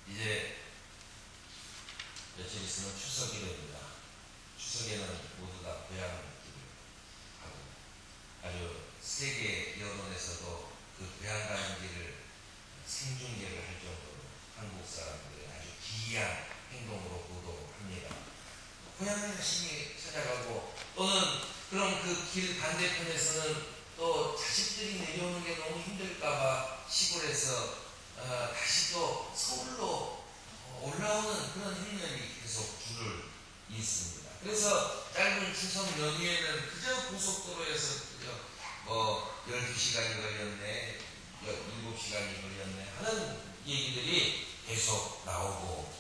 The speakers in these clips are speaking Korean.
이제 며칠 있으면 추석이 됩니다. 추석에는 모두 다 고향을 하고 아주 세계 여론에서도 그 고향 가는 길을 생중계를 할 정도로 한국 사람들의 아주 기이한 행동으로 보도합니다. 고향을 열심히 찾아가고 또는 그럼 그 길 반대편에서는 또 자식들이 내려오는 게 너무 힘들까봐 시골에서 다시 또 서울로 올라오는 그런 행렬이 계속 줄을 잇습니다. 그래서 짧은 추석 연휴에는 그저 고속도로에서 그저 12시간이 걸렸네, 7시간이 걸렸네 하는 얘기들이 계속 나오고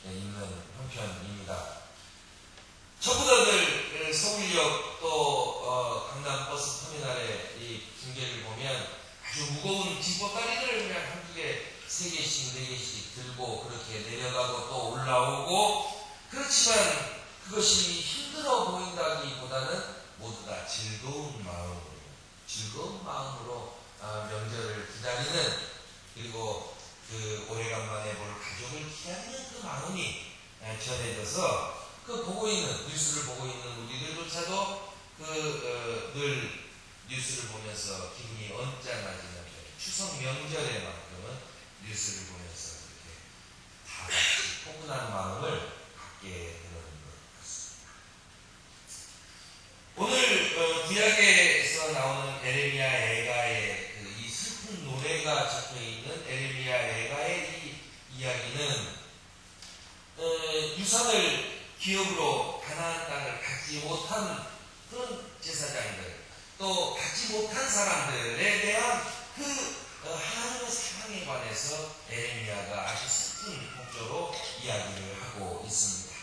있는 형편입니다. 저보다들 서울역 또 강남버스 터미널의 이 중계를 보면 아주 무거운 뒷보따리들을 그냥 한두 개, 3개씩, 4개씩 들고 그렇게 내려가고 또 올라오고, 그렇지만 그것이 힘들어 보인다기보다는 모두 다 즐거운 마음으로 명절을 기다리는, 그리고 그 오래간만에 볼 가족을 기다리는 그 마음이 전해져서 뉴스를 보고 있는 우리들조차도 늘 뉴스를 보면서 기분이 언짢아지는 추석 명절에만큼은 뉴스를 보면서 이렇게 다 같이 포근한 마음을 갖게 되는 것 같습니다. 오늘 구약에서 나오는 에레미야 애가의 이 슬픈 노래가 적혀있는 에레미야 애가의 이 이야기는 유산을 기업으로 가나안 땅을 갖지 못한 그런 제사장들, 또 갖지 못한 사람들에 대한 하나님의 사랑에 관해서 에레미야가 아주 슬픈 목조로 이야기를 하고 있습니다.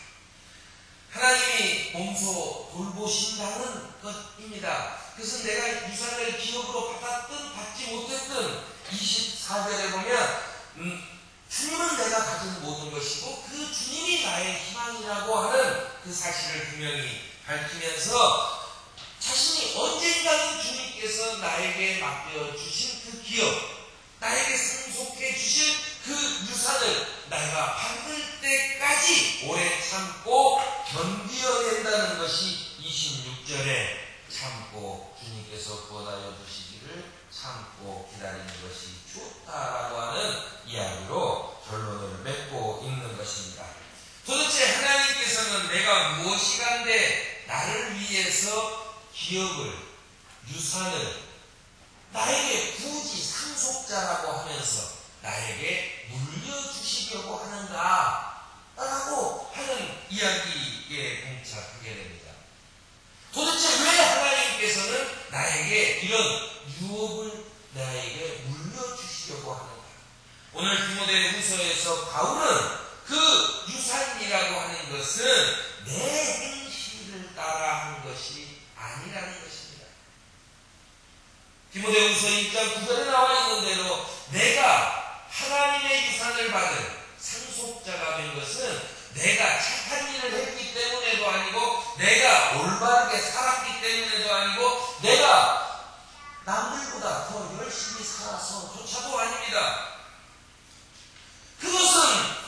하나님이 몸소 돌보신다는 것입니다. 그것은 내가 유산을 기업으로 받았든 받지 못했든 24절에 보면 주님은 내가 가진 모든 것이고 그 주님이 나의 희망이라고 하는 그 사실을 분명히 밝히면서 자신이 언젠가는 주님께서 나에게 맡겨주신 그 기업, 나에게 상속해 주실 그 유산을 내가 받을 때까지 오래 참고 견디어낸다는 것이 26절에 참고 주님께서 구원하여 주시기를 참고 기다리는 것이 좋다라고 하는 이야기로 결론을 맺고 있는 것입니다. 도대체 하나님께서는 내가 무엇이간데 나를 위해서 기업을, 유산을 나에게 굳이 상속자라고 하면서 나에게 물려주시려고 하는가 라고 하는 이야기에 봉착하게 됩니다. 도대체 왜 하나님께서는 나에게 이런 유업을 나에게 물려주시려고 하는가? 오늘 디모데후서에서 바울은 그 유산이라고 하는 것은 내 행실을 따라 한 것이 아니라는 것입니다. 디모데후서 1장 9절에 나와 있는 대로 내가 하나님의 유산을 받은 상속자가 된 것은 내가 착한 일을 했기 때문에도 아니고 내가 올바르게 살았기 때문에도 아니고 내가 남들보다 더 열심히 살아서조차도 아닙니다. 그것은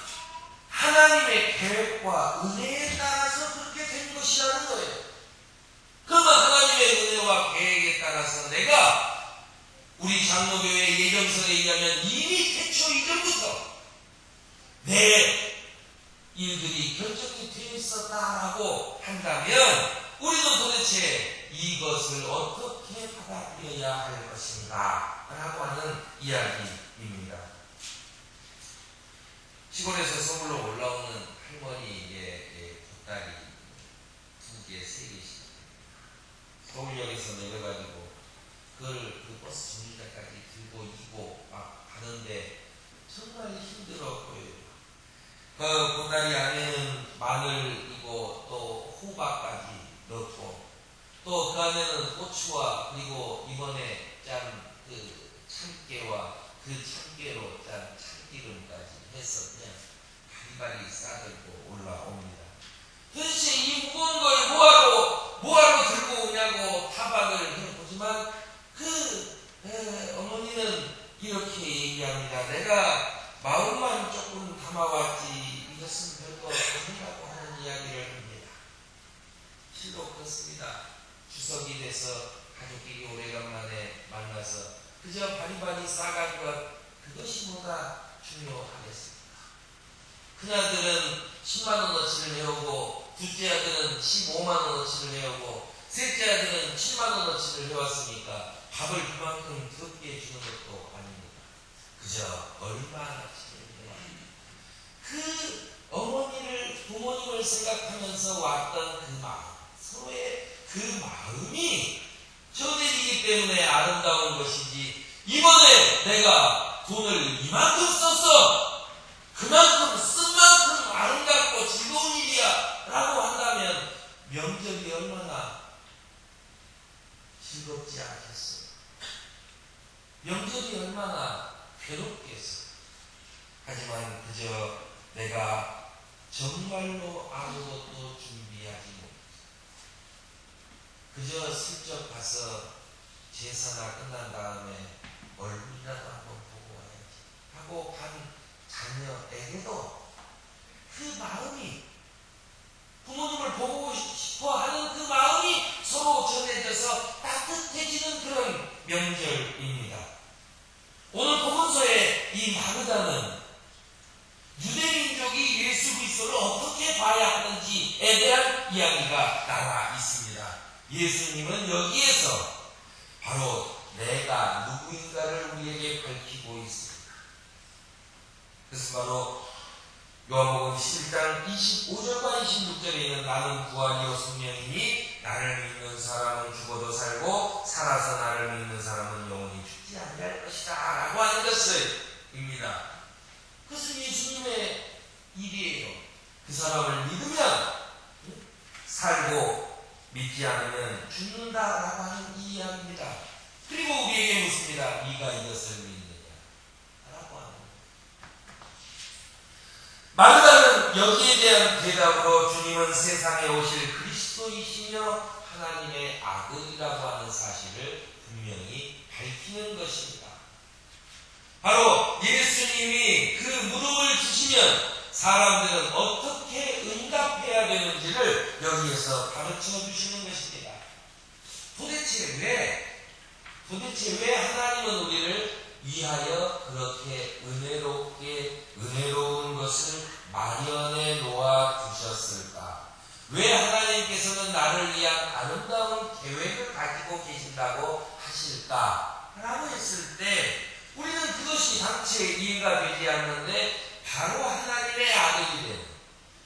하나님의 계획과 은혜에 따라서 그렇게 된 것이라는 거예요. 그러면 하나님의 은혜와 계획에 따라서 내가 우리 장로교회 예정설에 의하면 이미 태초 이전부터 내 일들이 결정이 되어 있었다라고 한다면 우리는 도대체 이것을 어떻게 받아들여야 할 것인가 라고 하는 이야기입니다. 시골에서 서울로 올라오는 할머니의 보따리 2개, 3개씩 서울역에서 내려가지고 그걸 그 버스 정류장까지 들고 이고 막 가는데 정말 힘들어 보여요. 그 보따리 안에는 마늘이고 또 호박까지 넣고 또 그 안에는 고추와 그리고 이번에 짠 그 참깨와 그 참깨로 짠 참기름까지 해서 그냥 바리바리 싸들고 올라옵니다. 도대체 이 무거운 걸 뭐하러 들고 오냐고 타박을 해보지만 어머니는 이렇게 얘기합니다. 내가 마음만 조금 담아와 큰아들은 10만원어치를 해오고 둘째 아들은 15만원어치를 해오고 셋째 아들은 7만원어치를 해왔으니까 밥을 그만큼 적게 주는 것도 아닙니다. 그저 얼마나치를 해왔습니다. 그 어머니를, 부모님을 생각하면서 왔던 그 마음, 서로의 그 마음이 전해지기 때문에 아름다운 것이지, 이번에 내가 돈을 이만큼 썼어, 그만큼 쓴 만큼 아름답고 즐거운 일이야 라고 한다면 명절이 얼마나 즐겁지 않겠어요? 명절이 얼마나 괴롭겠어요? 하지만 그저 내가 정말로 아무것도 준비하지 못했어요. 그저 슬쩍 가서 제사나 끝난 다음에 얼굴이라도 한번 보고 와야지 하고 간 자녀에게도 그 마음이, 부모님을 보고 싶어 하는 그 마음이 서로 전해져서 따뜻해지는 그런 명절입니다. 오늘 본문서에 이 마르다는 유대민족이 예수 그리스도를 어떻게 봐야 하는지에 대한 이야기가 나와 있습니다. 예수님은 여기에서 바로 내가 누구인가를 우리에게 밝히고 있습니다. 그래서 바로 요한복음 11장 25절과 26절에 있는 나는 부활이요 생명이니 나를 믿는 사람은 죽어도 살고 살아서 나를 믿는 사람은 영원히 죽지 아니할 것이다 라고 하는 것입니다. 그것은 예수님의 일이에요. 그 사람을 믿으면 살고 믿지 않으면 죽는다라고 하는 이 이야기입니다. 그리고 우리에게 묻습니다. 네가 이것을 믿느냐 라고 하는 겁니다. 마르다는 여기에 대한 대답으로 주님은 세상에 오실 그리스도이시며 하나님의 아들이라고 하는 사실을 분명히 밝히는 것입니다. 바로 예수님이 그 무릎을 주시면 사람들은 어떻게 응답해야 되는지를 여기에서 가르쳐 주시는 것입니다. 도대체 왜 하나님은 우리를 위하여 그렇게 은혜로운 것을 마련해 놓아 주셨을까? 왜 하나님께서는 나를 위한 아름다운 계획을 가지고 계신다고 하실까? 라고 했을 때 우리는 그것이 당최 이해가 되지 않는데, 바로 하나님의 아들이 되는,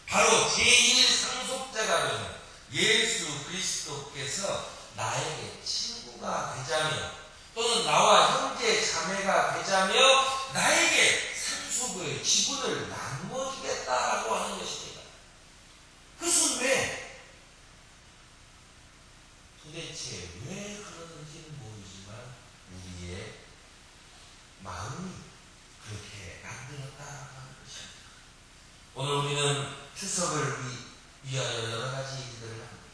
바로 제1상속자가 되는 예수 그리스도께서 나에게 친구가 되자며, 또는 나와 형제 자매가 되자며 나에게 상속의 지분을 나누어 주겠다라고 하는 것입니다. 그것은 왜? 도대체 왜 그러는지는 모르지만 우리의 마음이 그렇게 만들었다라고 하는 것입니다. 오늘 우리는 추석을 위하여 여러 가지 일들을 합니다.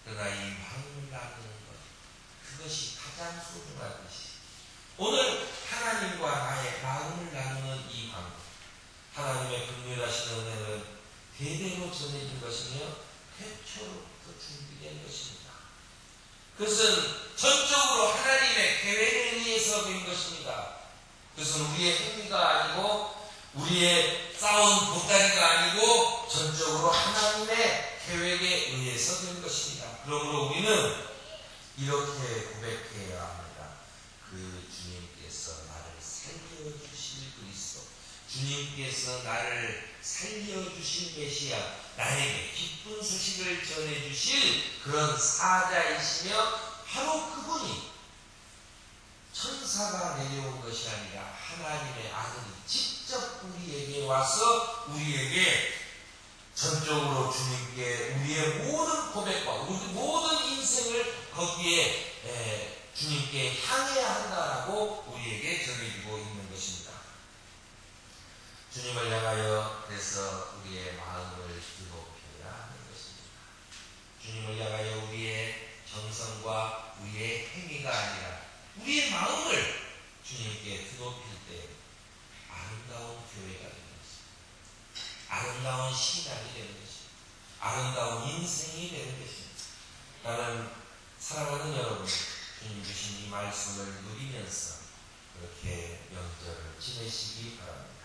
그러나 이 마음을 나누는 것, 그것이 가장 소중한 것이죠. 오늘 하나님과 나의 마음을 나누는 이 방법, 하나님의 긍휼하신 은혜는 대대로 전해진 것이며 태초로부터 준비된 것입니다. 그것은 전적으로 하나님의 계획에 의해서 된 것입니다. 그것은 우리의 행위가 아니고 우리의 쌓은 보따리가 아니고 전적으로 하나님의 계획에 의해서 된 것입니다. 그러므로 우리는 이렇게 고백해야 합니다. 그 주님께서 나를 살려주실 그리스도, 주님께서 나를 살려주실 메시아, 나에게 기쁜 소식을 전해주실 그런 사자이시며, 바로 그분이 천사가 내려온 것이 아니라 하나님의 아들이 직접 우리에게 와서 우리에게 전적으로 주님께 우리의 모든 고백과 우리 모든 인생을 거기에 주님께 향해야 한다라고 우리에게 전해주고 있는 것입니다. 주님을 향하여 그래서 우리의 마음을 뜨겁혀야 하는 것입니다. 주님을 향하여 우리의 정성과 우리의 행위가 아니라 우리의 마음을 주님께 드높일 때 아름다운 교회가 되는 것입니다. 아름다운 신앙이 되는 것입니다. 아름다운 인생이 되는 것입니다. 나는 사랑하는 여러분, 주님 주신 이 말씀을 누리면서 그렇게 명절을 지내시기 바랍니다.